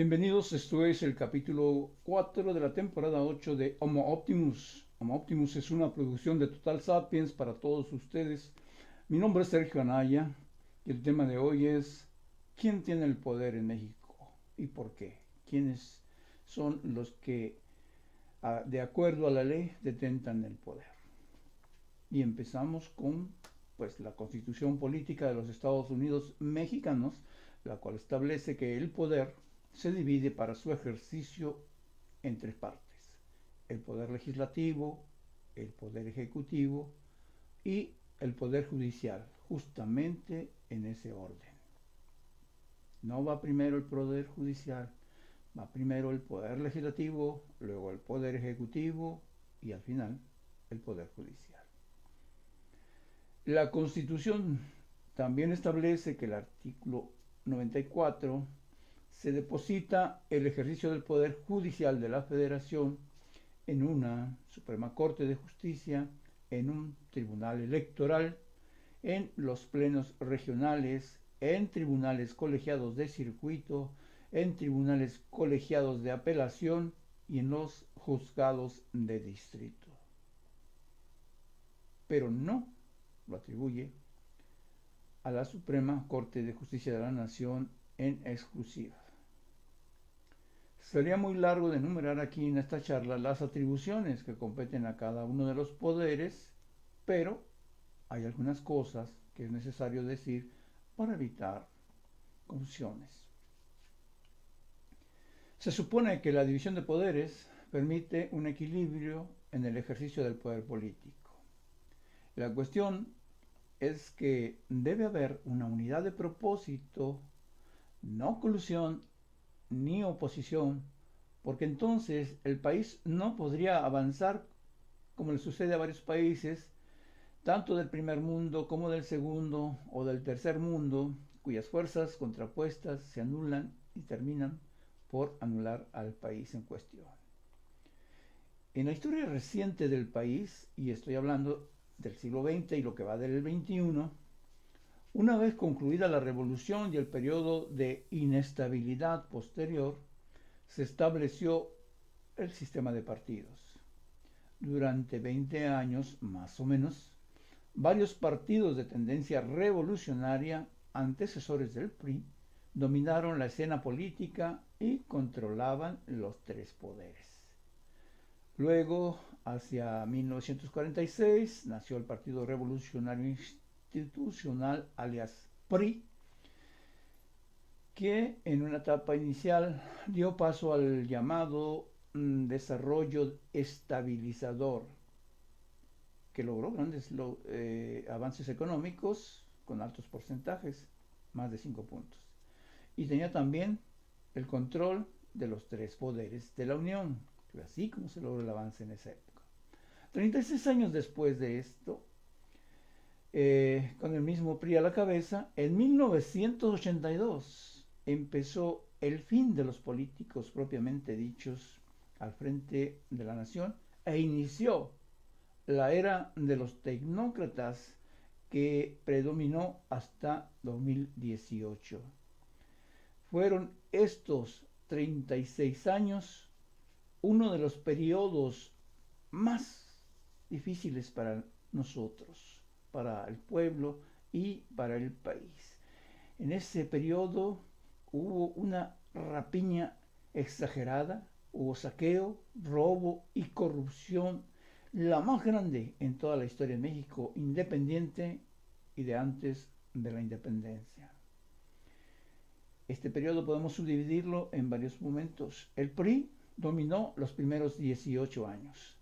Bienvenidos, esto es el capítulo 4 de la temporada 8 de Homo Optimus. Homo Optimus es una producción de Total Sapiens para todos ustedes. Mi nombre es Sergio Anaya y el tema de hoy es ¿quién tiene el poder en México y por qué? ¿Quiénes son los que, de acuerdo a la ley, detentan el poder? Y empezamos con la Constitución Política de los Estados Unidos Mexicanos, la cual establece que el poder se divide para su ejercicio en tres partes: el poder legislativo, el poder ejecutivo y el poder judicial, justamente en ese orden. No va primero el poder judicial, va primero el poder legislativo, luego el poder ejecutivo y al final el poder judicial. La Constitución también establece que el artículo 94 se deposita el ejercicio del Poder Judicial de la Federación en una Suprema Corte de Justicia, en un tribunal electoral, en los plenos regionales, en tribunales colegiados de circuito, en tribunales colegiados de apelación y en los juzgados de distrito. Pero no lo atribuye a la Suprema Corte de Justicia de la Nación en exclusiva. Sería muy largo de enumerar aquí en esta charla las atribuciones que competen a cada uno de los poderes, pero hay algunas cosas que es necesario decir para evitar confusiones. Se supone que la división de poderes permite un equilibrio en el ejercicio del poder político. La cuestión es que debe haber una unidad de propósito, no colusión ni oposición, porque entonces el país no podría avanzar como le sucede a varios países, tanto del primer mundo como del segundo o del tercer mundo, cuyas fuerzas contrapuestas se anulan y terminan por anular al país en cuestión. En la historia reciente del país, y estoy hablando del siglo XX y lo que va del XXI, una vez concluida la revolución y el periodo de inestabilidad posterior, se estableció el sistema de partidos. Durante 20 años, más o menos, varios partidos de tendencia revolucionaria, antecesores del PRI, dominaron la escena política y controlaban los tres poderes. Luego, hacia 1946, nació el Partido Revolucionario Institucional, alias PRI, que en una etapa inicial dio paso al llamado desarrollo estabilizador, que logró grandes avances económicos con altos porcentajes, más de 5 puntos. Y tenía también el control de los tres poderes de la Unión, así como se logró el avance en esa época. 36 años después de esto, con el mismo PRI a la cabeza, en 1982 empezó el fin de los políticos propiamente dichos al frente de la nación e inició la era de los tecnócratas que predominó hasta 2018. Fueron estos 36 años uno de los periodos más difíciles para nosotros, para el pueblo y para el país. En ese periodo hubo una rapiña exagerada, hubo saqueo, robo y corrupción, la más grande en toda la historia de México independiente y de antes de la independencia. Este periodo podemos subdividirlo en varios momentos. El PRI dominó los primeros 18 años.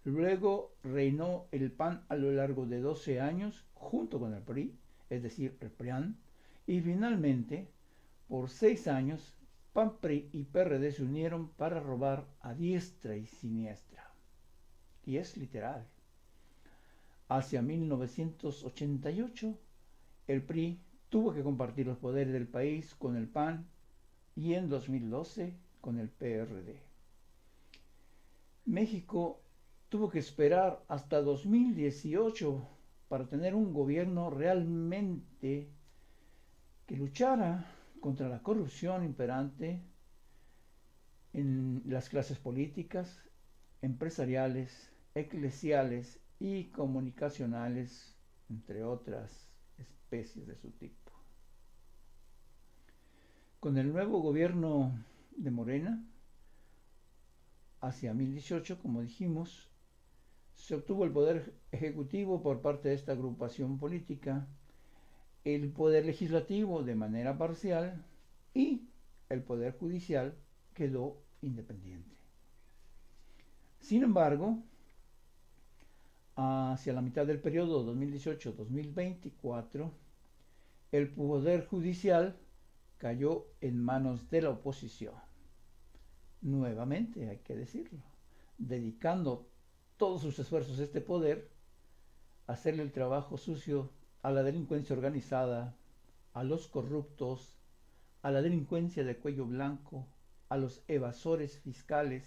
Luego reinó el PAN a lo largo de 12 años junto con el PRI, es decir, el PRIAN, y finalmente, por 6 años, PAN, PRI y PRD se unieron para robar a diestra y siniestra. Y es literal. Hacia 1988, el PRI tuvo que compartir los poderes del país con el PAN y en 2012 con el PRD. México tuvo que esperar hasta 2018 para tener un gobierno realmente que luchara contra la corrupción imperante, en las clases políticas, empresariales, eclesiales y comunicacionales, entre otras especies de su tipo. Con el nuevo gobierno de Morena, hacia 2018, como dijimos, se obtuvo el poder ejecutivo por parte de esta agrupación política, el poder legislativo de manera parcial y el poder judicial quedó independiente. Sin embargo, hacia la mitad del periodo 2018-2024, el poder judicial cayó en manos de la oposición. Nuevamente, hay que decirlo, dedicando todos sus esfuerzos a este poder, a hacerle el trabajo sucio a la delincuencia organizada, a los corruptos, a la delincuencia de cuello blanco, a los evasores fiscales,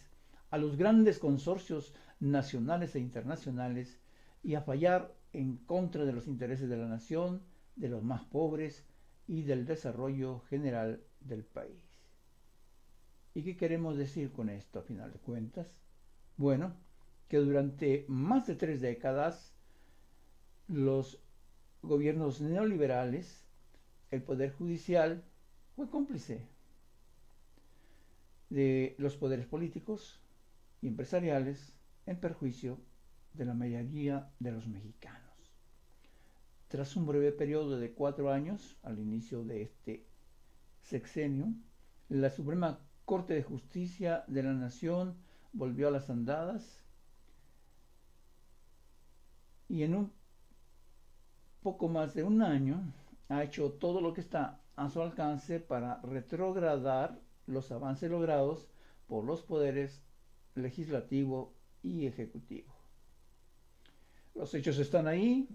a los grandes consorcios nacionales e internacionales y a fallar en contra de los intereses de la nación, de los más pobres y del desarrollo general del país. ¿Y qué queremos decir con esto a final de cuentas? Bueno, que durante más de 3 décadas los gobiernos neoliberales, el poder judicial fue cómplice de los poderes políticos y empresariales en perjuicio de la mayoría de los mexicanos. Tras un breve periodo de 4 años, al inicio de este sexenio, la Suprema Corte de Justicia de la Nación volvió a las andadas y en un poco más de un año ha hecho todo lo que está a su alcance para retrogradar los avances logrados por los poderes legislativo y ejecutivo. Los hechos están ahí,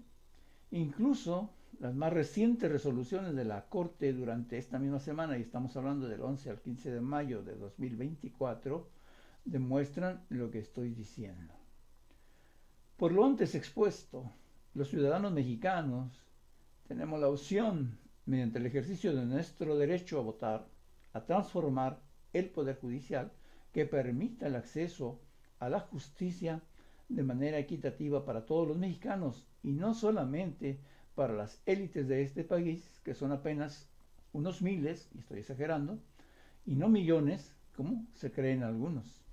incluso las más recientes resoluciones de la Corte durante esta misma semana, y estamos hablando del 11 al 15 de mayo de 2024, demuestran lo que estoy diciendo. Por lo antes expuesto, los ciudadanos mexicanos tenemos la opción, mediante el ejercicio de nuestro derecho a votar, a transformar el Poder Judicial que permita el acceso a la justicia de manera equitativa para todos los mexicanos y no solamente para las élites de este país, que son apenas unos miles, y estoy exagerando, y no millones, como se creen algunos.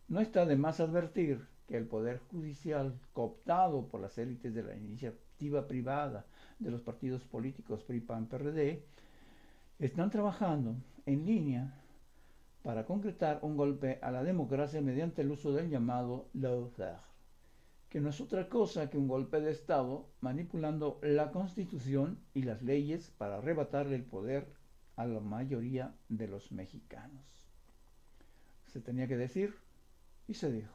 No está de más advertir que el Poder Judicial, cooptado por las élites de la iniciativa privada de los partidos políticos PRI, PAN, PRD, están trabajando en línea para concretar un golpe a la democracia mediante el uso del llamado lawfare, que no es otra cosa que un golpe de Estado manipulando la Constitución y las leyes para arrebatarle el poder a la mayoría de los mexicanos. Se tenía que decir y se dijo.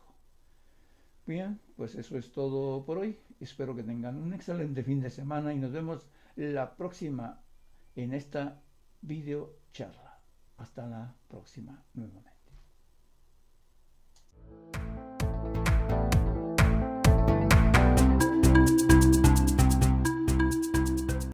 Bien, pues eso es todo por hoy. Espero que tengan un excelente fin de semana y nos vemos la próxima en esta video charla. Hasta la próxima nuevamente.